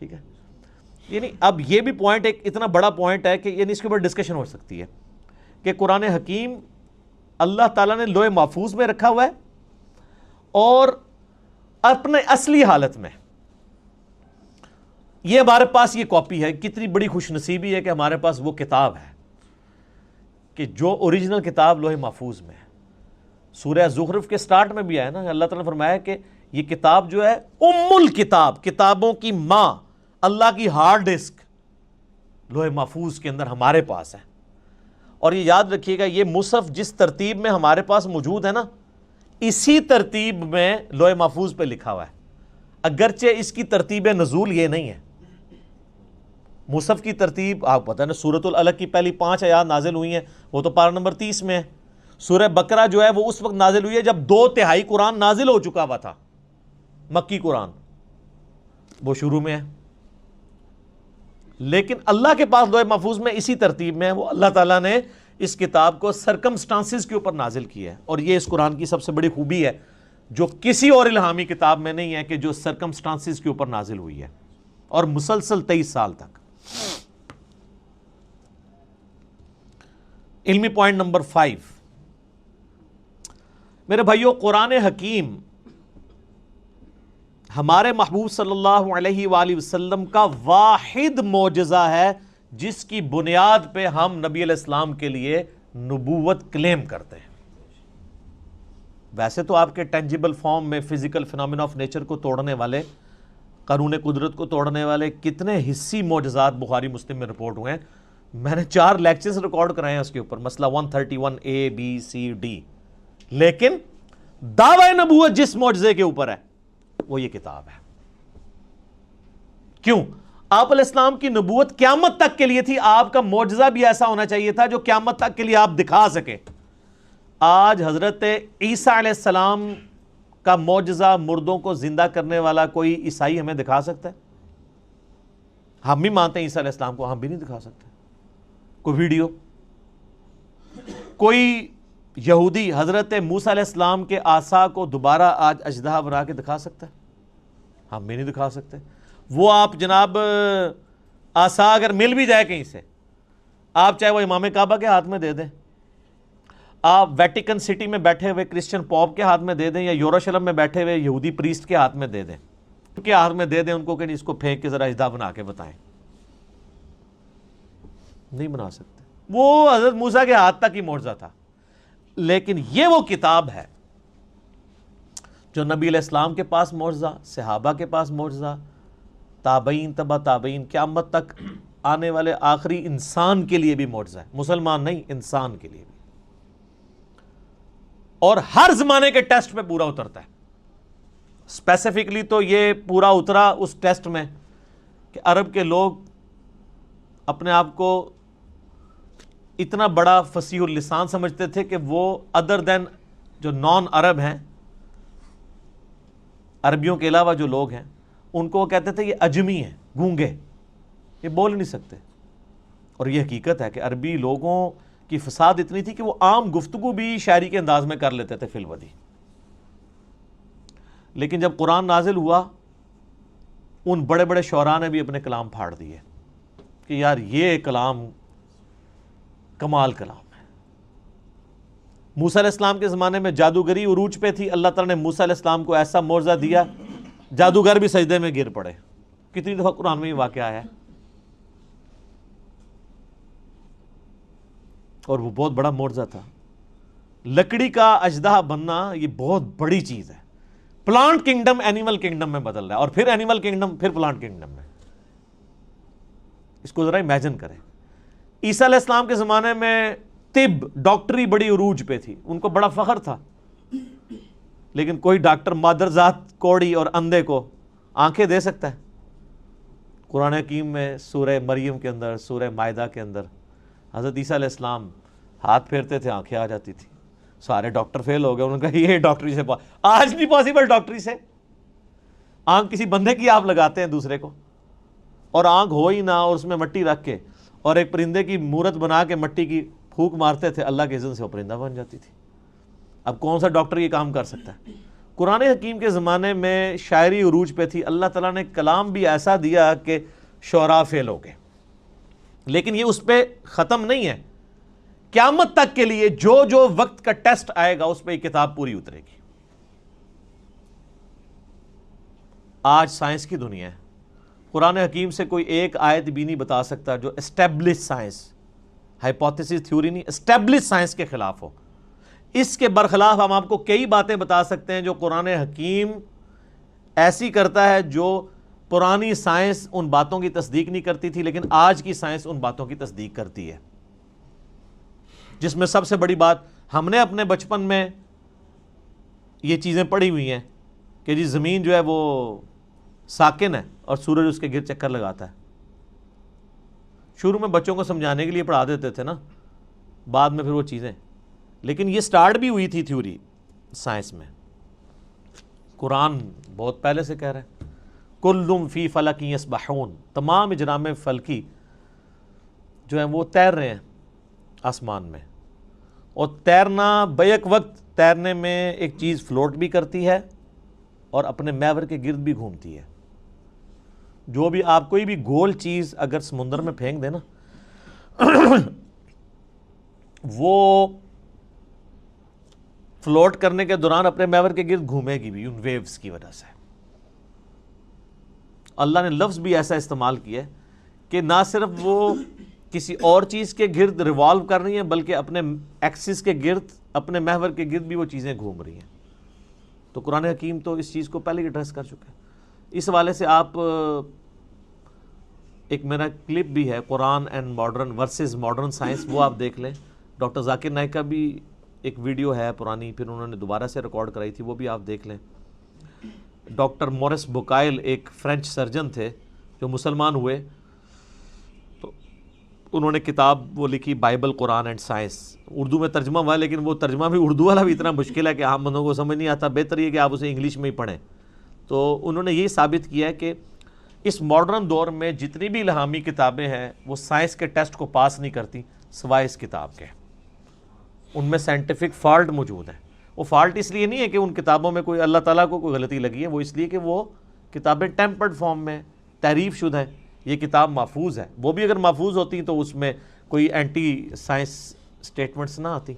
ٹھیک ہے، یعنی اب یہ بھی پوائنٹ ایک اتنا بڑا پوائنٹ ہے کہ یعنی اس کے اوپر ڈسکشن ہو سکتی ہے کہ قرآن حکیم اللہ تعالیٰ نے لوح محفوظ میں رکھا ہوا ہے اور اپنے اصلی حالت میں یہ ہمارے پاس یہ کاپی ہے. کتنی بڑی خوش نصیبی ہے کہ ہمارے پاس وہ کتاب ہے کہ جو اوریجنل کتاب لوح محفوظ میں ہے. سورہ زخرف کے سٹارٹ میں بھی آیا نا، اللہ تعالیٰ نے فرمایا کہ یہ کتاب جو ہے ام الکتاب، کتابوں کی ماں، اللہ کی ہارڈ ڈسک لوح محفوظ کے اندر ہمارے پاس ہے. اور یہ یاد رکھیے گا، یہ مصحف جس ترتیب میں ہمارے پاس موجود ہے نا، اسی ترتیب میں لوح محفوظ پہ لکھا ہوا ہے، اگرچہ اس کی ترتیب نزول یہ نہیں ہے. مصحف کی ترتیب آپ پتہ نا، سورۃ العلق کی پہلی 5 آیات نازل ہوئی ہیں، وہ تو پارہ نمبر 30 میں ہے. سورہ بقرہ جو ہے وہ اس وقت نازل ہوئی ہے جب 2/3 قرآن نازل ہو چکا ہوا تھا، مکی قرآن وہ شروع میں ہے. لیکن اللہ کے پاس لوح محفوظ میں اسی ترتیب میں ہے. وہ اللہ تعالیٰ نے اس کتاب کو سرکمسٹانسز کے اوپر نازل کیا ہے، اور یہ اس قرآن کی سب سے بڑی خوبی ہے جو کسی اور الہامی کتاب میں نہیں ہے کہ جو سرکمسٹانسز کے اوپر نازل ہوئی ہے اور مسلسل 23 سال تک. علمی پوائنٹ نمبر 5 میرے بھائیو، قرآن حکیم ہمارے محبوب صلی اللہ علیہ وآلہ وسلم کا واحد معجزہ ہے جس کی بنیاد پہ ہم نبی علیہ السلام کے لیے نبوت کلیم کرتے ہیں. ویسے تو آپ کے ٹینجیبل فارم میں فزیکل فینومینا آف نیچر کو توڑنے والے، قانون قدرت کو توڑنے والے کتنے حسی معجزات بخاری مسلم میں رپورٹ ہوئے ہیں. میں نے 4 لیکچرز ریکارڈ کرائے ہیں اس کے اوپر، مسئلہ 131 A B C D. لیکن دعوی نبوت جس معجزے کے اوپر ہے وہ یہ کتاب ہے. کیوں؟ آپ علیہ السلام کی نبوت قیامت تک کے لیے تھی. آپ کا معجزہ بھی ایسا ہونا چاہیے تھا جو قیامت تک کے لیے آپ دکھا سکے. آج حضرت عیسیٰ علیہ السلام کا معجزہ، مردوں کو زندہ کرنے والا کوئی عیسائی ہمیں دکھا سکتا ہے؟ ہم بھی مانتے ہیں عیسیٰ علیہ السلام کو، ہم بھی نہیں دکھا سکتے. کوئی ویڈیو، کوئی یہودی حضرت موسیٰ علیہ السلام کے عصا کو دوبارہ آج اژدہا بنا کے دکھا سکتا ہے؟ ہم بھی نہیں دکھا سکتے. وہ آپ جناب عصا اگر مل بھی جائے کہیں سے، آپ چاہے وہ امام کعبہ کے ہاتھ میں دے دیں، آپ ویٹیکن سٹی میں بیٹھے ہوئے کرسچن پوپ کے ہاتھ میں دے دیں، یا یروشلم میں بیٹھے ہوئے یہودی پریسٹ کے ہاتھ میں دے دیں، ان کے ہاتھ میں دے دیں ان کو کہ اس کو پھینک کے ذرا اژدہا بنا کے بتائیں، نہیں بنا سکتے. وہ حضرت موسیٰ کے ہاتھ تک ہی معجزہ تھا. لیکن یہ وہ کتاب ہے جو نبی علیہ السلام کے پاس معجزہ، صحابہ کے پاس معجزہ، تابعین، تبع تابعین، قیامت تک آنے والے آخری انسان کے لیے بھی معجزہ ہے. مسلمان نہیں، انسان کے لیے بھی. اور ہر زمانے کے ٹیسٹ میں پورا اترتا ہے. اسپیسیفکلی تو یہ پورا اترا اس ٹیسٹ میں کہ عرب کے لوگ اپنے آپ کو اتنا بڑا فصیح اللسان سمجھتے تھے کہ وہ ادر دین جو نان عرب ہیں، عربیوں کے علاوہ جو لوگ ہیں، ان کو وہ کہتے تھے یہ اجمی ہیں، گونگے، یہ بول نہیں سکتے. اور یہ حقیقت ہے کہ عربی لوگوں کی فساد اتنی تھی کہ وہ عام گفتگو بھی شاعری کے انداز میں کر لیتے تھے فی الودی. لیکن جب قرآن نازل ہوا، ان بڑے بڑے شعراء نے بھی اپنے کلام پھاڑ دیے کہ یار یہ کلام کمال کلام ہے. موسیٰ علیہ السلام کے زمانے میں جادوگری عروج پہ تھی. اللہ تعالیٰ نے موسیٰ علیہ السلام کو ایسا معجزہ دیا، جادوگر بھی سجدے میں گر پڑے. کتنی دفعہ قرآن میں یہ واقعہ آیا ہے. اور وہ بہت بڑا معجزہ تھا. لکڑی کا اژدہا بننا یہ بہت بڑی چیز ہے. پلانٹ کنگڈم اینیمل کنگڈم میں بدل رہا ہے، اور پھر اینیمل کنگڈم، پھر پلانٹ کنگڈم میں. اس کو ذرا امیجن کریں. عیسیٰ علیہ السلام کے زمانے میں طب، ڈاکٹری بڑی عروج پہ تھی، ان کو بڑا فخر تھا. لیکن کوئی ڈاکٹر مادرزاد کوڑی اور اندھے کو آنکھیں دے سکتا ہے؟ قرآن حکیم میں سورہ مریم کے اندر، سورہ مائدہ کے اندر حضرت عیسیٰ علیہ السلام ہاتھ پھیرتے تھے، آنکھیں آ جاتی تھی. سارے ڈاکٹر فیل ہو گئے. انہوں نے کہا یہ ڈاکٹری سے آج نہیں پاسبل. ڈاکٹری سے آنکھ کسی بندے کی آپ لگاتے ہیں دوسرے کو، اور آنکھ ہو ہی نہ، اور اس میں مٹی رکھ کے اور ایک پرندے کی مورت بنا کے مٹی کی پھونک مارتے تھے، اللہ کے اذن سے وہ پرندہ بن جاتی تھی. اب کون سا ڈاکٹر یہ کام کر سکتا ہے؟ قرآن حکیم کے زمانے میں شاعری عروج پہ تھی، اللہ تعالیٰ نے کلام بھی ایسا دیا کہ شعراء فیل ہو گئے، لیکن یہ اس پہ ختم نہیں ہے، قیامت تک کے لیے جو جو وقت کا ٹیسٹ آئے گا اس پہ یہ کتاب پوری اترے گی۔ آج سائنس کی دنیا ہے، قرآن حکیم سے کوئی ایک آیت بھی نہیں بتا سکتا جو اسٹیبلش سائنس، ہائپوتھیسس تھیوری نہیں، اسٹیبلش سائنس کے خلاف ہو۔ اس کے برخلاف ہم آپ کو کئی باتیں بتا سکتے ہیں جو قرآن حکیم ایسی کرتا ہے جو پرانی سائنس ان باتوں کی تصدیق نہیں کرتی تھی، لیکن آج کی سائنس ان باتوں کی تصدیق کرتی ہے۔ جس میں سب سے بڑی بات، ہم نے اپنے بچپن میں یہ چیزیں پڑھی ہوئی ہیں کہ جی زمین جو ہے وہ ساکن ہے اور سورج اس کے گرد چکر لگاتا ہے۔ شروع میں بچوں کو سمجھانے کے لیے پڑھا دیتے تھے نا، بعد میں پھر وہ چیزیں، لیکن یہ سٹارٹ بھی ہوئی تھی تھیوری سائنس میں۔ قرآن بہت پہلے سے کہہ رہا ہے کلٌ فی فلک یسبحون، تمام اجرام فلکی جو ہیں وہ تیر رہے ہیں آسمان میں، اور تیرنا بیک وقت تیرنے میں ایک چیز فلوٹ بھی کرتی ہے اور اپنے محور کے گرد بھی گھومتی ہے۔ جو بھی آپ کوئی بھی گول چیز اگر سمندر میں پھینک دے نا وہ فلوٹ کرنے کے دوران اپنے محور کے گرد گھومے گی بھی ان ویوز کی وجہ سے۔ اللہ نے لفظ بھی ایسا استعمال کیا ہے کہ نہ صرف وہ کسی اور چیز کے گرد ریوالو کر رہی ہیں بلکہ اپنے ایکسس کے گرد، اپنے محور کے گرد بھی وہ چیزیں گھوم رہی ہیں۔ تو قرآن حکیم تو اس چیز کو پہلے ہی ایڈریس کر چکا ہے۔ اس حوالے سے آپ ایک میرا کلپ بھی ہے Quran and modern versus modern science, وہ آپ دیکھ لیں۔ ڈاکٹر ذاکر نائک کا بھی ایک ویڈیو ہے پرانی، پھر انہوں نے دوبارہ سے ریکارڈ کرائی تھی، وہ بھی آپ دیکھ لیں۔ ڈاکٹر مورس بوکائل ایک فرینچ سرجن تھے جو مسلمان ہوئے، تو انہوں نے کتاب وہ لکھی Bible Quran and science, Urdu میں ترجمہ ہوا، لیکن وہ ترجمہ بھی اردو والا بھی اتنا مشکل ہے کہ عام بندوں کو سمجھ نہیں آتا، بہتر یہ کہ آپ اسے انگلش میں ہی پڑھیں۔ تو انہوں نے یہی ثابت کیا ہے کہ اس ماڈرن دور میں جتنی بھی الہامی کتابیں ہیں وہ سائنس کے ٹیسٹ کو پاس نہیں کرتی سوائے اس کتاب کے۔ ان میں سائنٹیفک فالٹ موجود ہیں۔ وہ فالٹ اس لیے نہیں ہے کہ ان کتابوں میں کوئی اللہ تعالیٰ کو کوئی غلطی لگی ہے، وہ اس لیے کہ وہ کتابیں ٹیمپرڈ فارم میں تحریف شدہ ہیں۔ یہ کتاب محفوظ ہے، وہ بھی اگر محفوظ ہوتی تو اس میں کوئی اینٹی سائنس سٹیٹمنٹس نہ آتی۔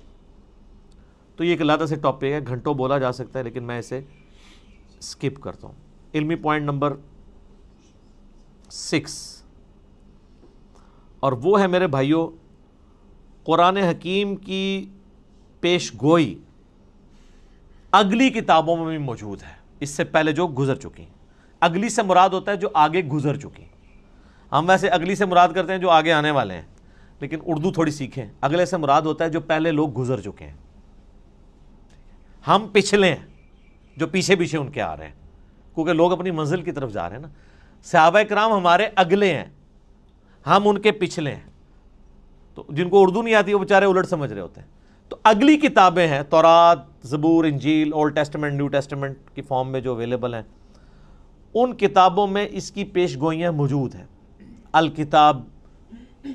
تو یہ ایک علیحدہ سے ٹاپک ہے، گھنٹوں بولا جا سکتا ہے، لیکن میں اسے سکپ کرتا ہوں۔ علمی پوائنٹ نمبر 6، اور وہ ہے میرے بھائیوں قرآن حکیم کی پیش گوئی اگلی کتابوں میں بھی موجود ہے، اس سے پہلے جو گزر چکی۔ اگلی سے مراد ہوتا ہے جو آگے گزر چکی۔ ہم ویسے اگلی سے مراد کرتے ہیں جو آگے آنے والے ہیں، لیکن اردو تھوڑی سیکھیں، اگلے سے مراد ہوتا ہے جو پہلے لوگ گزر چکے ہیں۔ ہم پچھلے ہیں جو پیچھے پیچھے ان کے آ رہے ہیں، کیونکہ لوگ اپنی منزل کی طرف جا رہے ہیں نا۔ صحابہ کرام ہمارے اگلے ہیں، ہم ان کے پچھلے ہیں۔ تو جن کو اردو نہیں آتی وہ بیچارے الٹ سمجھ رہے ہوتے ہیں۔ تو اگلی کتابیں ہیں تورات، زبور، انجیل، اولڈ ٹیسٹمنٹ، نیو ٹیسٹمنٹ کی فارم میں جو اویلیبل ہیں، ان کتابوں میں اس کی پیش گوئیاں موجود ہیں الکتاب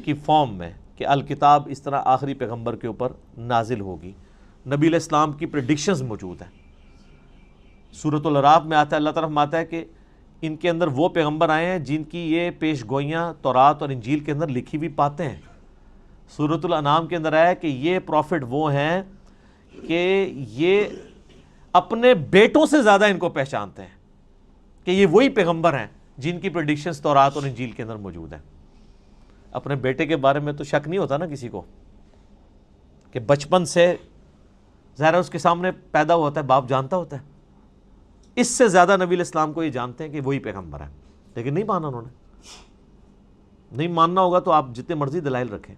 کی فارم میں، کہ الکتاب اس طرح آخری پیغمبر کے اوپر نازل ہوگی۔ نبی علیہ السلام کی پریڈکشنز موجود ہیں۔ سورۃ الاعراف میں آتا ہے، اللہ تعالیٰ فرماتا ہے کہ ان کے اندر وہ پیغمبر آئے ہیں جن کی یہ پیش گوئیاں تورات اور انجیل کے اندر لکھی ہوئی پاتے ہیں۔ سورۃ الانعام کے اندر آیا کہ یہ پروفٹ وہ ہیں کہ یہ اپنے بیٹوں سے زیادہ ان کو پہچانتے ہیں، کہ یہ وہی پیغمبر ہیں جن کی پریڈکشنز تورات اور انجیل کے اندر موجود ہیں۔ اپنے بیٹے کے بارے میں تو شک نہیں ہوتا نا کسی کو، کہ بچپن سے ظاہر اس کے سامنے پیدا ہوتا ہے، باپ جانتا ہوتا ہے۔ اس سے زیادہ نبی علیہ السلام کو یہ جانتے ہیں کہ وہی پیغمبر ہیں، لیکن نہیں مانا انہوں نے۔ نہیں ماننا ہوگا تو آپ جتنے مرضی دلائل رکھیں۔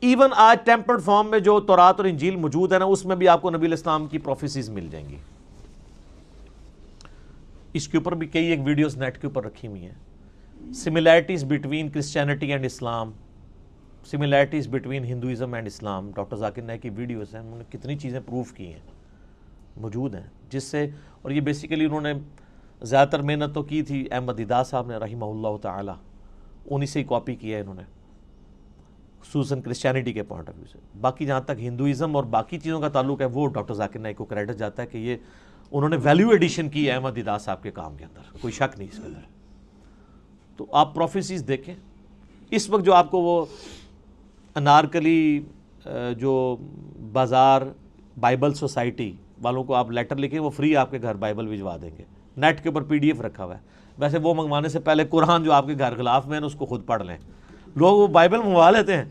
ایون آج ٹیمپرڈ فارم میں جو تورات اور انجیل موجود ہے نا، اس میں بھی آپ کو نبی علیہ السلام کی پروفیسیز مل جائیں گی۔ اس کے اوپر بھی کئی ایک ویڈیوز نیٹ کے اوپر رکھی ہوئی ہیں۔ Similarities between Christianity and Islam, similarities between Hinduism and Islam, doctor Zakir Naik کی ویڈیوز ہیں، انہوں نے کتنی چیزیں پروف کی ہیں، موجود ہیں، جس سے، اور یہ بیسیکلی انہوں نے زیادہ تر محنت تو کی تھی احمد دیدہ صاحب نے رحمہ اللہ تعالی، انہی سے ہی کاپی کیا ہے انہوں نے۔ خصوصاً کرسچینٹی کے پوائنٹ آف ویو سے. باقی جہاں تک ہندوازم اور باقی چیزوں کا تعلق ہے وہ ڈاکٹر ذاکر نائک کو کریڈٹ جاتا ہے کہ یہ انہوں نے ویلیو ایڈیشن کی احمد دیدار صاحب کے کام کے اندر, کوئی شک نہیں اس کے اندر. تو آپ پروفیسیز دیکھیں. اس وقت جو آپ کو وہ انارکلی جو بازار بائبل سوسائٹی والوں کو آپ لیٹر لکھیں, وہ فری آپ کے گھر بائبل بھجوا دیں گے, نیٹ کے اوپر PDF رکھا ہوا ہے. ویسے وہ منگوانے سے پہلے قرآن جو آپ کے گھر غلاف میں ہے اس کو خود پڑھ لیں. لوگ وہ بائبل منگوا لیتے ہیں,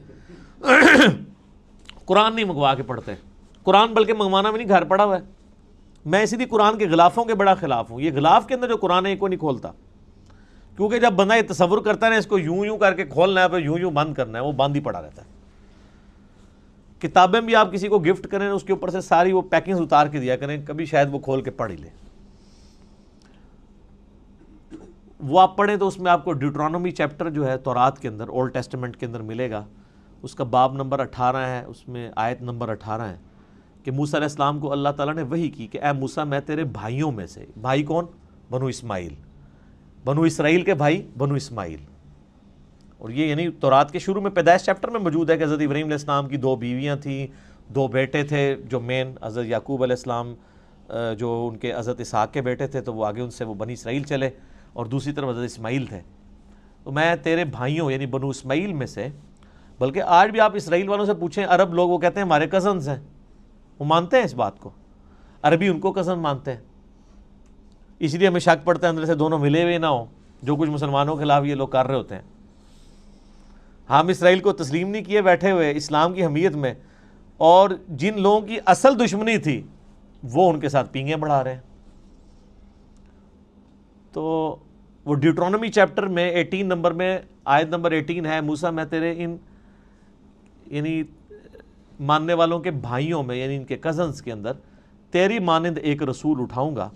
قرآن نہیں منگوا کے پڑھتے. قرآن بلکہ منگوانا بھی نہیں, گھر پڑا ہوا ہے. میں اسی لیے قرآن کے غلافوں کے بڑا خلاف ہوں. یہ غلاف کے اندر جو قرآن ہے کو نہیں کھولتا, کیونکہ جب بندہ یہ تصور کرتا ہے نا اس کو یوں کر کے کھولنا ہے پھر یوں بند کرنا ہے, وہ بند ہی پڑا رہتا ہے. کتابیں بھی آپ کسی کو گفٹ کریں اس کے اوپر سے ساری وہ پیکنگز اتار کے دیا کریں, کبھی شاید وہ کھول کے پڑھ ہی لے. وہ آپ پڑھیں تو اس میں آپ کو ڈیوٹرانومی چیپٹر جو ہے تورات کے اندر, اولڈ ٹیسٹمنٹ کے اندر ملے گا. اس کا باب نمبر 18 ہے, اس میں آیت نمبر 18 ہے کہ موسیٰ علیہ السلام کو اللہ تعالیٰ نے وحی کی کہ اے موسیٰ میں تیرے بھائیوں میں سے, بھائی کون؟ بنو اسماعیل, بنو اسرائیل کے بھائی بنو اسماعیل. اور یہ یعنی تورات کے شروع میں پیدائش چیپٹر میں موجود ہے کہ حضرت ابراہیم علیہ السلام کی 2 بیویاں تھیں, 2 بیٹے تھے. جو مین حضرت یعقوب علیہ السلام جو ان کے حضرت اسحاق کے بیٹے تھے تو وہ آگے ان سے وہ بنی اسرائیل چلے, اور دوسری طرف حضرت اسماعیل تھے. تو میں تیرے بھائیوں یعنی بنو اسماعیل میں سے, بلکہ آج بھی آپ اسرائیل والوں سے پوچھیں, عرب لوگ وہ کہتے ہیں ہمارے کزنز ہیں, وہ مانتے ہیں اس بات کو. عربی ان کو کزن مانتے ہیں. اس لیے ہمیں شک پڑتا ہے اندر سے دونوں ملے ہوئے نہ ہوں, جو کچھ مسلمانوں کے خلاف یہ لوگ کر رہے ہوتے ہیں. ہم اسرائیل کو تسلیم نہیں کیے بیٹھے ہوئے اسلام کی حمیت میں, اور جن لوگوں کی اصل دشمنی تھی وہ ان کے ساتھ پینگیں بڑھا رہے ہیں. تو وہ ڈیوٹرانومی چیپٹر میں 18 نمبر میں آیت نمبر 18 ہے, موسیٰ میں تیرے ان یعنی ماننے والوں کے بھائیوں میں یعنی ان کے کزنز کے اندر تیری مانند ایک رسول اٹھاؤں گا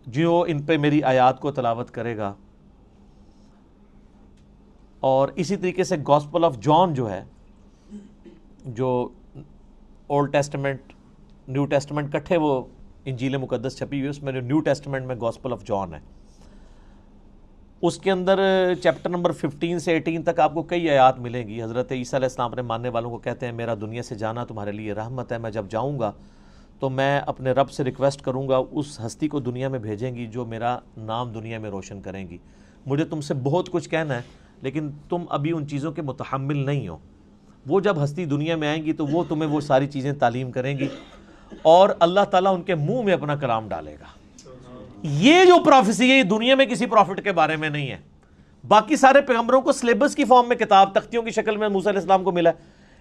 جو ان پہ میری آیات کو تلاوت کرے گا. اور اسی طریقے سے گاسپل آف جان جو ہے, جو اولڈ ٹیسٹمنٹ نیو ٹیسٹمنٹ کٹھے وہ انجیل مقدس چھپی ہوئی ہے, اس میں جو نیو ٹیسٹمنٹ میں گاسپل آف جان ہے اس کے اندر چیپٹر نمبر 15 سے 18 تک آپ کو کئی آیات ملیں گی. حضرت عیسیٰ علیہ السلام اپنے ماننے والوں کو کہتے ہیں میرا دنیا سے جانا تمہارے لیے رحمت ہے, میں جب جاؤں گا تو میں اپنے رب سے ریکویسٹ کروں گا اس ہستی کو دنیا میں بھیجیں گی جو میرا نام دنیا میں روشن کریں گی. مجھے تم سے بہت کچھ کہنا ہے لیکن تم ابھی ان چیزوں کے متحمل نہیں ہو. وہ جب ہستی دنیا میں آئیں گی تو وہ تمہیں وہ ساری چیزیں تعلیم کریں گی, اور اللہ تعالیٰ ان کے منہ میں اپنا کلام ڈالے گا. یہ جو پروفیسی ہے یہ دنیا میں کسی پروفٹ کے بارے میں نہیں ہے. باقی سارے پیغمبروں کو سلیبس کی فارم میں کتاب تختیوں کی شکل میں موسیٰ علیہ السلام کو ملا ہے.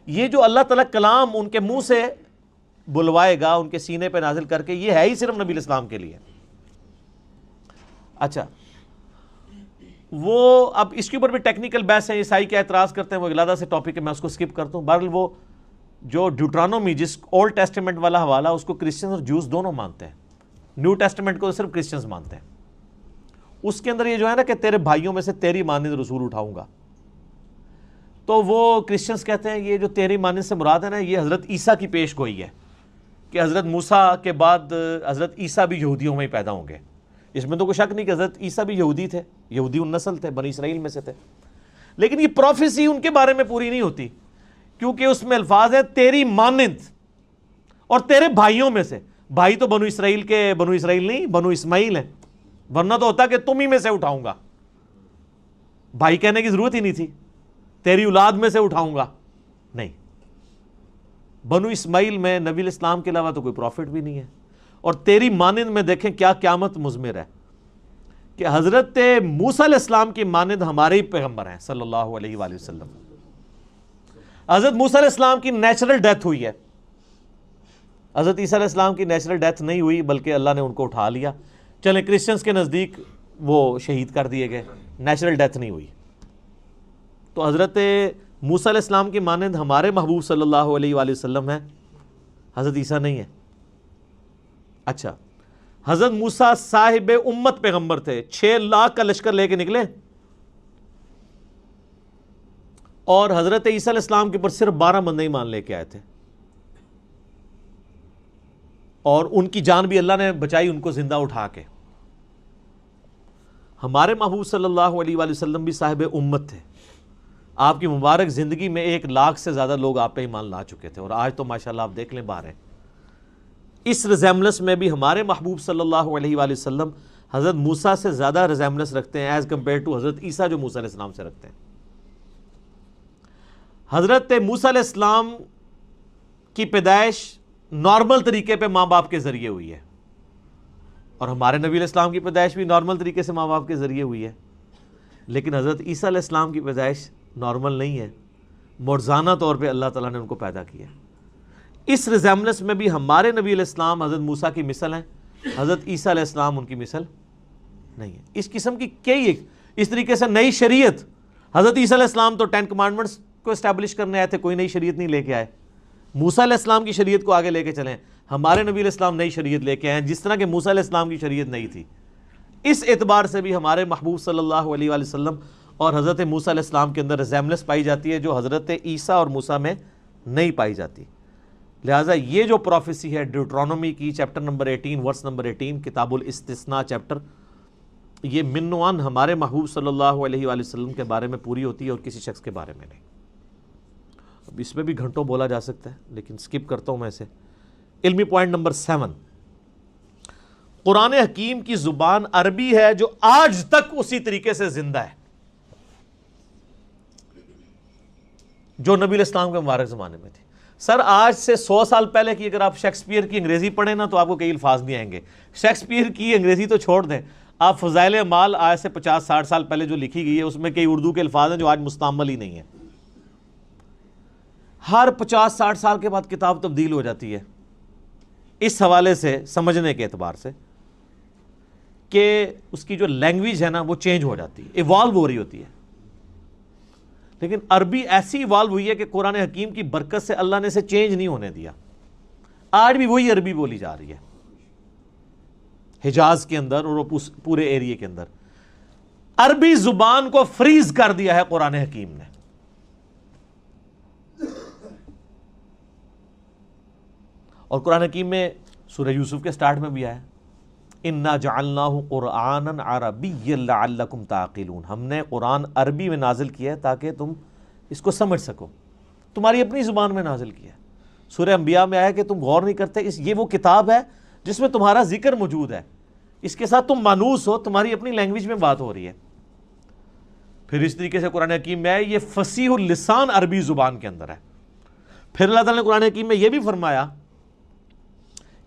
یہ جو اللہ تعالیٰ کلام ان کے منہ سے بلوائے گا ان کے سینے پہ نازل کر کے, یہ ہے ہی صرف نبی الاسلام کے لیے. اچھا, وہ اب اس کے اوپر بھی ٹیکنیکل بحث ہے, عیسائی کیا اعتراض کرتے ہیں, وہ علیحدہ سے ٹاپک ہے, میں اس کو سکپ کرتا ہوں. بہرحال وہ جو ڈیوٹرانومی جس اولڈ ٹیسٹمنٹ والا حوالہ اس کو کرسچنز اور جوز دونوں مانتے ہیں, نیو ٹیسٹمنٹ کو صرف کرسچنز مانتے ہیں. اس کے اندر یہ جو ہے نا کہ تیرے بھائیوں میں سے تیری مانند رسول اٹھاؤں گا, تو وہ کرسچنز کہتے ہیں یہ جو تیری مانند سے مراد ہے نا یہ حضرت عیسیٰ کی پیش گوئی ہے کہ حضرت موسیٰ کے بعد حضرت عیسیٰ بھی یہودیوں میں ہی پیدا ہوں گے. اس میں تو کوئی شک نہیں کہ حضرت عیسیٰ بھی یہودی تھے, یہودی النسل تھے, بنی اسرائیل میں سے تھے. لیکن یہ پروفیسی ان کے بارے میں پوری نہیں ہوتی کیونکہ اس میں الفاظ ہے تیری مانند اور تیرے بھائیوں میں سے. بھائی تو بنو اسرائیل کے بنو اسرائیل نہیں, بنو اسماعیل ہیں, ورنہ تو ہوتا کہ تم ہی میں سے اٹھاؤں گا. بھائی کہنے کی ضرورت ہی نہیں تھی, تیری اولاد میں سے اٹھاؤں گا. نہیں, بنو اسماعیل میں نبی الاسلام کے علاوہ تو کوئی پروفٹ بھی نہیں ہے. اور تیری مانند میں دیکھیں کیا قیامت مضمر ہے کہ حضرت موسیٰ علیہ السلام کی مانند ہمارے ہی پیغمبر ہیں صلی اللہ علیہ وآلہ وسلم. حضرت موسیٰ علیہ السلام کی نیچرل ڈیتھ ہوئی ہے, حضرت عیسیٰ علیہ السلام کی نیچرل ڈیتھ نہیں ہوئی بلکہ اللہ نے ان کو اٹھا لیا. چلیں کرسچنز کے نزدیک وہ شہید کر دیے گئے, نیچرل ڈیتھ نہیں ہوئی. تو حضرت موسیٰ علیہ السلام کی مانند ہمارے محبوب صلی اللہ علیہ وآلہ وسلم ہیں, حضرت عیسیٰ نہیں ہے. اچھا, حضرت موسیٰ صاحب امت پیغمبر تھے, 6 لاکھ کا لشکر لے کے نکلے, اور حضرت عیسیٰ علیہ السلام کے اوپر صرف 12 بندے ایمان لے کے آئے تھے, اور ان کی جان بھی اللہ نے بچائی ان کو زندہ اٹھا کے. ہمارے محبوب صلی اللہ علیہ وآلہ وسلم بھی صاحب امت تھے. آپ کی مبارک زندگی میں 1,00,000 سے زیادہ لوگ آپ پہ ایمان لا چکے تھے, اور آج تو ماشاءاللہ آپ دیکھ لیں باہر ہیں. اس ریزیمبلنس میں بھی ہمارے محبوب صلی اللہ علیہ وآلہ وسلم حضرت موسیٰ سے زیادہ ریزیمبلنس رکھتے ہیں ایز کمپیئر ٹو حضرت عیسیٰ جو موسیٰ علیہ السلام سے رکھتے ہیں. حضرت موسیٰ علیہ السلام کی پیدائش نارمل طریقے پہ ماں باپ کے ذریعے ہوئی ہے, اور ہمارے نبی علیہ السلام کی پیدائش بھی نارمل طریقے سے ماں باپ کے ذریعے ہوئی ہے. لیکن حضرت عیسیٰ علیہ السلام کی پیدائش نارمل نہیں ہے, معجزانہ طور پہ اللہ تعالیٰ نے ان کو پیدا کیا. اس ریزیمبلنس میں بھی ہمارے نبی علیہ السلام حضرت موسیٰ کی مثل ہیں, حضرت عیسیٰ علیہ السلام ان کی مثل نہیں ہے. اس قسم کی کئی اس طریقے سے نئی شریعت, حضرت عیسیٰ علیہ السلام تو 10 کمانڈمنٹس کو اسٹیبلش کرنے آئے تھے, کوئی نئی شریعت نہیں لے کے آئے. موسیٰ علیہ السلام کی شریعت کو آگے لے کے چلیں, ہمارے نبی علیہ السلام نئی شریعت لے کے آئے جس طرح کہ موسیٰ علیہ السلام کی شریعت نہیں تھی. اس اعتبار سے بھی ہمارے محبوب صلی اللہ علیہ وآلہ وسلم اور حضرت موسیٰ علیہ السلام کے اندر ریزیمبلنس پائی جاتی ہے جو حضرت عیسیٰ اور موسیٰ میں نہیں پائی جاتی. لہٰذا یہ جو پروفیسی ہے ڈیوٹرانومی کی چیپٹر نمبر 18 ورس نمبر 18 کتاب الاستثناء چیپٹر, یہ من و عن ہمارے محبوب صلی اللہ علیہ وآلہ وسلم کے بارے میں پوری ہوتی ہے اور کسی شخص کے بارے میں نہیں. اب اس میں بھی گھنٹوں بولا جا سکتا ہے لیکن سکپ کرتا ہوں میں اسے. علمی پوائنٹ نمبر 7, قرآن حکیم کی زبان عربی ہے جو آج تک اسی طریقے سے زندہ ہے جو نبی علیہ السلام کے مبارک زمانے میں تھی. سر آج سے 100 سال پہلے کی اگر آپ شیکسپیئر کی انگریزی پڑھیں نا تو آپ کو کئی الفاظ نہیں آئیں گے. شیکسپیئر کی انگریزی تو چھوڑ دیں, آپ فضائل اعمال آج سے 50-60 سال پہلے جو لکھی گئی ہے اس میں کئی اردو کے الفاظ ہیں جو آج مستعمل ہی نہیں ہیں. ہر 50-60 سال کے بعد کتاب تبدیل ہو جاتی ہے اس حوالے سے سمجھنے کے اعتبار سے کہ اس کی جو لینگویج ہے نا وہ چینج ہو جاتی ہے, ایوالو ہو رہی ہوتی ہے. لیکن عربی ایسی ایوالو ہوئی ہے کہ قرآن حکیم کی برکت سے اللہ نے اسے چینج نہیں ہونے دیا. آج بھی وہی عربی بولی جا رہی ہے حجاز کے اندر اور پورے ایریے کے اندر. عربی زبان کو فریز کر دیا ہے قرآن حکیم نے. اور قرآن حکیم میں سورہ یوسف کے سٹارٹ میں بھی آیا اِنَّا جَعَلْنَاهُ قُرْآنًا عَرَبِيًّا لَعَلَّكُمْ تَعْقِلُونَ, ہم نے قرآن عربی میں نازل کیا ہے تاکہ تم اس کو سمجھ سکو, تمہاری اپنی زبان میں نازل کیا ہے. سورہ انبیاء میں آیا کہ تم غور نہیں کرتے, یہ وہ کتاب ہے جس میں تمہارا ذکر موجود ہے, اس کے ساتھ تم مانوس ہو, تمہاری اپنی لینگویج میں بات ہو رہی ہے. پھر اس طریقے سے قرآن حکیم میں آیا یہ فصیح اللسان عربی زبان کے اندر ہے. پھر اللہ تعالیٰ نے قرآن حکیم میں یہ بھی فرمایا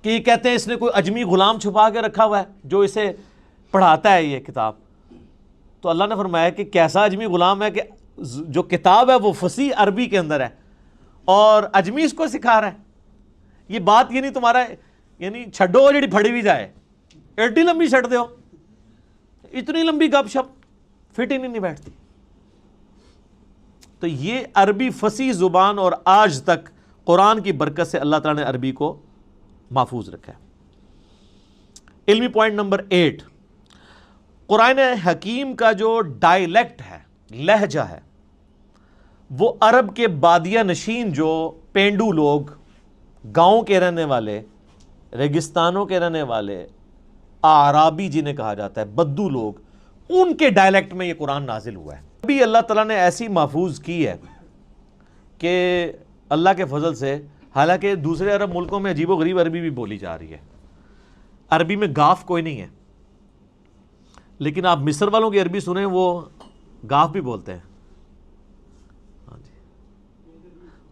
کہ یہ کہتے ہیں اس نے کوئی اجمی غلام چھپا کے رکھا ہوا ہے جو اسے پڑھاتا ہے یہ کتاب. تو اللہ نے فرمایا کہ کیسا اجمی غلام ہے کہ جو کتاب ہے وہ فصیح عربی کے اندر ہے اور اجمی اس کو سکھا رہا ہے. یہ بات یہ نہیں تمہارا یعنی چھڈو جڑی پھڑی بھی جائے, ایڈی لمبی چھڑ دے ہو, اتنی لمبی گپ شپ فٹ ہی نہیں بیٹھتی. تو یہ عربی فصیح زبان اور آج تک قرآن کی برکت سے اللہ تعالیٰ نے عربی کو محفوظ رکھا ہے. علمی پوائنٹ نمبر 8, قرآن حکیم کا جو ڈائلیکٹ ہے, لہجہ ہے, وہ عرب کے بادیہ نشین جو پینڈو لوگ, گاؤں کے رہنے والے, ریگستانوں کے رہنے والے, اعرابی جنہیں کہا جاتا ہے, بدو لوگ, ان کے ڈائلیکٹ میں یہ قرآن نازل ہوا ہے. ابھی اللہ تعالیٰ نے ایسی محفوظ کی ہے کہ اللہ کے فضل سے, حالانکہ دوسرے عرب ملکوں میں عجیب و غریب عربی بھی بولی جا رہی ہے, عربی میں گاف کوئی نہیں ہے, لیکن آپ مصر والوں کی عربی سنیں وہ گاف بھی بولتے ہیں. ہاں جی,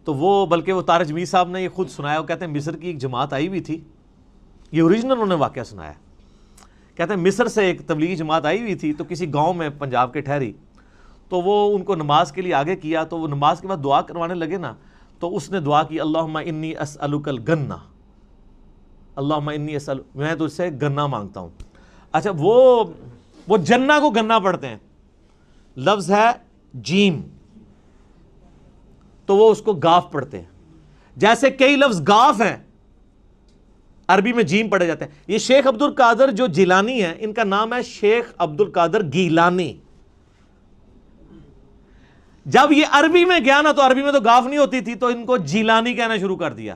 تو وہ بلکہ وہ طارق جمیل صاحب نے یہ خود سنایا, وہ کہتے ہیں مصر کی ایک جماعت آئی ہوئی تھی, یہ اوریجنل انہوں نے واقعہ سنایا. کہتے ہیں مصر سے ایک تبلیغی جماعت آئی ہوئی تھی تو کسی گاؤں میں پنجاب کے ٹھہری, تو وہ ان کو نماز کے لیے آگے کیا, تو وہ نماز کے بعد دعا کروانے لگے نا, تو اس نے دعا کی اللہم انی اسألک الگنہ, اللہم انی اسألک, میں تجھ سے گنا مانگتا ہوں. اچھا وہ جنہ کو گنا پڑھتے ہیں, لفظ ہے جیم, تو وہ اس کو گاف پڑھتے ہیں. جیسے کئی لفظ گاف ہیں عربی میں جیم پڑھے جاتے ہیں. یہ شیخ عبد القادر جو جیلانی ہے, ان کا نام ہے شیخ عبد القادر گیلانی. جب یہ عربی میں گیا نا تو عربی میں تو گاف نہیں ہوتی تھی, تو ان کو جیلانی کہنا شروع کر دیا,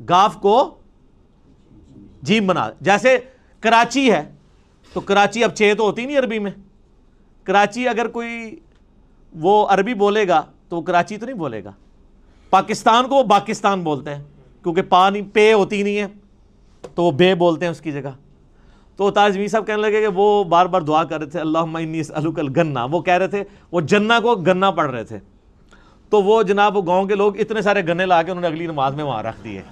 گاف کو جیم بنا. جیسے کراچی ہے تو کراچی اب 6 تو ہوتی نہیں عربی میں. کراچی اگر کوئی وہ عربی بولے گا تو وہ کراچی تو نہیں بولے گا. پاکستان کو وہ باکستان بولتے ہیں کیونکہ پا نہیں، پے ہوتی نہیں ہے تو وہ بے بولتے ہیں اس کی جگہ. تو تاج میر صاحب کہنے لگے کہ وہ بار بار دعا کر رہے تھے اللہم انی اسألک الگنہ، وہ کہہ رہے تھے وہ جنہ کو گنا پڑھ رہے تھے. تو وہ جناب وہ گاؤں کے لوگ اتنے سارے گنے لا کے انہوں نے اگلی نماز میں وہاں رکھ دیے.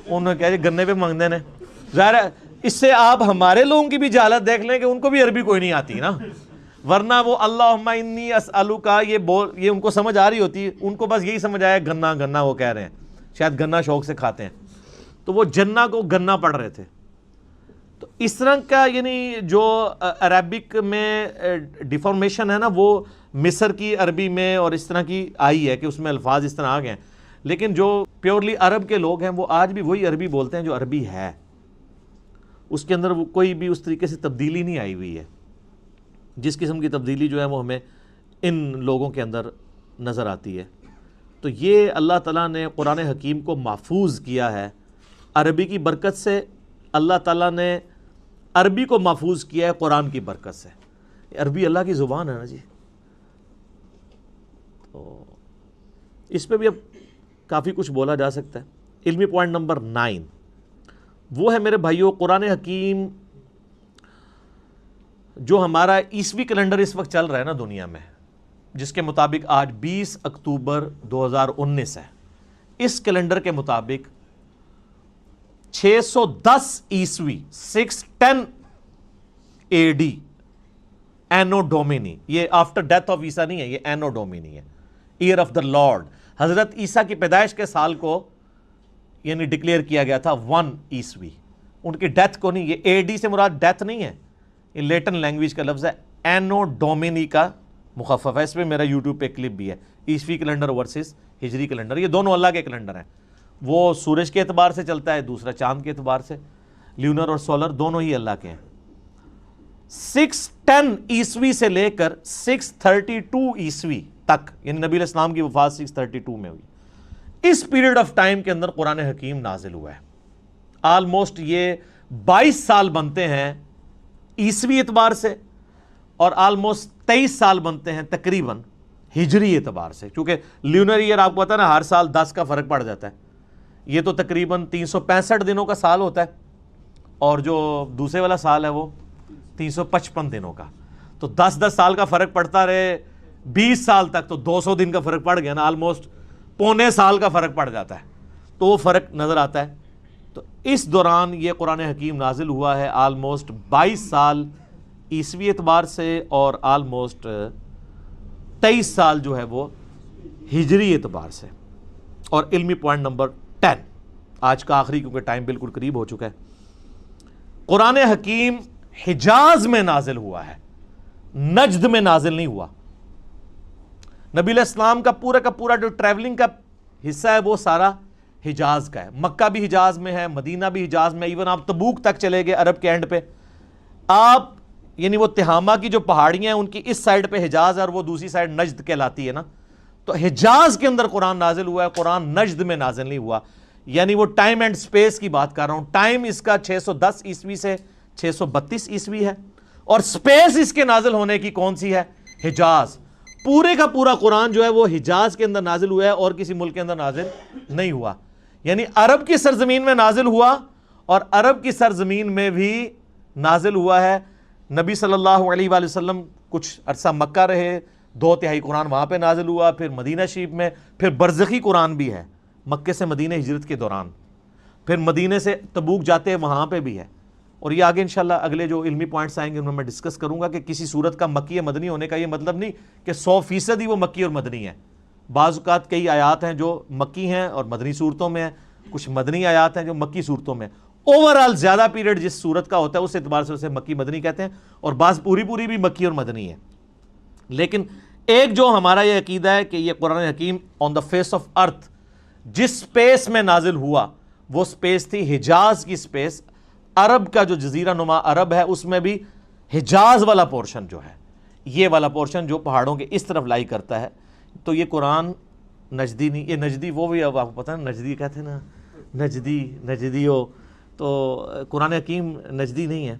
انہوں نے کہا جی گنے پہ مانگنے نے. ظاہر ہے اس سے آپ ہمارے لوگوں کی بھی جہالت دیکھ لیں کہ ان کو بھی عربی کوئی نہیں آتی نا، ورنہ وہ اللہم انی اسألک یہ ان کو سمجھ آ رہی ہوتی، ان کو بس یہی سمجھ آیا گنا گنا وہ کہہ رہے ہیں، شاید گنا شوق سے کھاتے ہیں. تو وہ جنہ کو گنا پڑھ رہے تھے. تو اس طرح کا یعنی جو عربک میں ڈیفارمیشن ہے نا وہ مصر کی عربی میں اور اس طرح کی آئی ہے کہ اس میں الفاظ اس طرح آ گئے ہیں. لیکن جو پیورلی عرب کے لوگ ہیں وہ آج بھی وہی عربی بولتے ہیں جو عربی ہے، اس کے اندر وہ کوئی بھی اس طریقے سے تبدیلی نہیں آئی ہوئی ہے. جس قسم کی تبدیلی جو ہے وہ ہمیں ان لوگوں کے اندر نظر آتی ہے. تو یہ اللہ تعالیٰ نے قرآن حکیم کو محفوظ کیا ہے عربی کی برکت سے. اللہ تعالیٰ نے عربی کو محفوظ کیا ہے قرآن کی برکت سے. عربی اللہ کی زبان ہے نا جی. تو اس پہ بھی اب کافی کچھ بولا جا سکتا ہے. علمی پوائنٹ نمبر 9 وہ ہے میرے بھائیوں قرآن حکیم جو ہمارا عیسوی کیلنڈر اس وقت چل رہا ہے نا دنیا میں، جس کے مطابق آج 20 اکتوبر 2019 ہے. اس کیلنڈر کے مطابق 610 عیسوی 610 AD اینو ڈومینی، یہ آفٹر ڈیتھ آف عیسیٰ نہیں ہے، یہ اینو ڈومینی ہے، ایئر آف دا لارڈ. حضرت عیسیٰ کی پیدائش کے سال کو یعنی ڈکلیئر کیا گیا تھا 1 عیسوی. ان کی ڈیتھ کو نہیں، یہ AD سے مراد ڈیتھ نہیں ہے، یہ لیٹن لینگویج کا لفظ ہے، اینو ڈومینی کا مخفف ہے. اس پہ میرا یوٹیوب پہ کلپ بھی ہے، عیسوی کیلنڈر ورسز ہجری کیلنڈر. یہ دونوں اللہ کے کیلنڈر ہیں. وہ سورج کے اعتبار سے چلتا ہے، دوسرا چاند کے اعتبار سے. لیونر اور سولر دونوں ہی اللہ کے ہیں. 610 عیسوی سے لے کر 632 عیسوی تک، یعنی نبی علیہ السلام کی وفات 632 میں ہوئی، اس پیریڈ آف ٹائم کے اندر قرآن حکیم نازل ہوا ہے. آلموسٹ یہ 22 سال بنتے ہیں عیسوی اعتبار سے اور آلموسٹ 23 سال بنتے ہیں تقریباً ہجری اعتبار سے. کیونکہ لیونر ایئر آپ کو پتا ہے نا ہر سال 10 کا فرق پڑ جاتا ہے. یہ تو تقریباً 365 دنوں کا سال ہوتا ہے اور جو دوسرے والا سال ہے وہ 355 دنوں کا. تو 10 سال کا فرق پڑتا رہے 20 سال تک تو 200 دن کا فرق پڑ گیا نا، آلموسٹ پونے سال کا فرق پڑ جاتا ہے. تو وہ فرق نظر آتا ہے. تو اس دوران یہ قرآن حکیم نازل ہوا ہے آلموسٹ 22 سال عیسوی اعتبار سے اور آلموسٹ 23 سال جو ہے وہ ہجری اعتبار سے. اور علمی پوائنٹ نمبر 10 آج کا آخری، کیونکہ ٹائم بالکل قریب ہو چکا ہے. قرآن حکیم حجاز میں نازل ہوا ہے، نجد میں نازل نہیں ہوا. نبی علیہ السلام کا پورا جو ٹریولنگ کا حصہ ہے وہ سارا حجاز کا ہے. مکہ بھی حجاز میں ہے، مدینہ بھی حجاز میں، ایون آپ تبوک تک چلے گئے عرب کے اینڈ پہ. آپ یعنی وہ تہامہ کی جو پہاڑیاں ہیں ان کی اس سائڈ پہ حجاز ہے اور وہ دوسری سائڈ نجد کہلاتی ہے نا. تو حجاز کے اندر قرآن نازل ہوا ہے، قرآن نجد میں نازل نہیں ہوا. یعنی وہ ٹائم اینڈ سپیس کی بات کر رہا ہوں. ٹائم اس کا 610 عیسوی سے 632 عیسوی ہے اور سپیس اس کے نازل ہونے کی کون سی ہے؟ حجاز. پورے کا پورا قرآن جو ہے وہ حجاز کے اندر نازل ہوا ہے اور کسی ملک کے اندر نازل نہیں ہوا. یعنی عرب کی سرزمین میں نازل ہوا اور عرب کی سرزمین میں بھی نازل ہوا ہے. نبی صلی اللہ علیہ وآلہ وسلم کچھ عرصہ مکہ رہے، 2/3 قرآن وہاں پہ نازل ہوا، پھر مدینہ شریف میں، پھر برزخی قرآن بھی ہے مکے سے مدینہ ہجرت کے دوران، پھر مدینے سے تبوک جاتے وہاں پہ بھی ہے. اور یہ آگے انشاءاللہ اگلے جو علمی پوائنٹس آئیں گے ان میں ڈسکس کروں گا کہ کسی صورت کا مکی یا مدنی ہونے کا یہ مطلب نہیں کہ 100% ہی وہ مکی اور مدنی ہے. بعض اوقات کئی آیات ہیں جو مکی ہیں اور مدنی صورتوں میں ہیں، کچھ مدنی آیات ہیں جو مکی صورتوں میں. اوورال زیادہ پیریڈ جس صورت کا ہوتا ہے اس اعتبار سے اسے مکی مدنی کہتے ہیں اور بعض پوری بھی مکی اور مدنی ہے. لیکن ایک جو ہمارا یہ عقیدہ ہے کہ یہ قرآن حکیم آن دا فیس آف ارتھ جس سپیس میں نازل ہوا وہ سپیس تھی حجاز کی سپیس. عرب کا جو جزیرہ نما عرب ہے اس میں بھی حجاز والا پورشن جو ہے، یہ والا پورشن جو پہاڑوں کے اس طرف لائی کرتا ہے. تو یہ قرآن نجدی نہیں، یہ نجدی وہ بھی اب آپ کو پتہ ہے نجدی کہتے ہیں نا، نجدی ہو، تو قرآن حکیم نجدی نہیں ہے.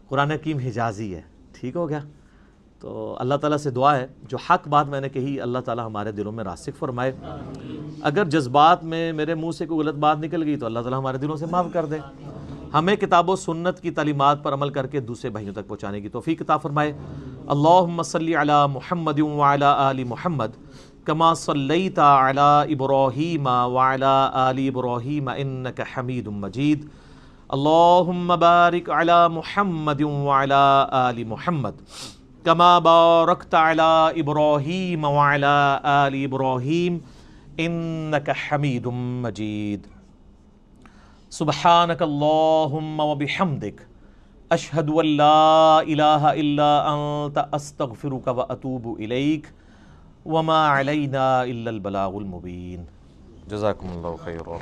قرآن حکیم حجازی ہے. ٹھیک ہو گیا. تو اللہ تعالیٰ سے دعا ہے جو حق بات میں نے کہی اللہ تعالیٰ ہمارے دلوں میں راسخ فرمائے. اگر جذبات میں میرے منہ سے کوئی غلط بات نکل گئی تو اللہ تعالیٰ ہمارے دلوں سے معاف کر دے. ہمیں کتاب و سنت کی تعلیمات پر عمل کر کے دوسرے بھائیوں تک پہنچانے کی توفیق عطا فرمائے. اللہم صلی علی محمد وعلی آل محمد کما صلیت علی ابراہیم وعلی آل ابراہیم انک حمید مجید. اللہم بارک علی محمد وعلی آل محمد کما بارکت علی ابراہیم وعلی آل ابراہیم انک حمید مجید. سبحانک اللہم وبحمدک اشہد ان لا الہ الا انت استغفرک واتوب الیک وما علینا الا البلاغ المبین. جزاکم اللہ خیرا.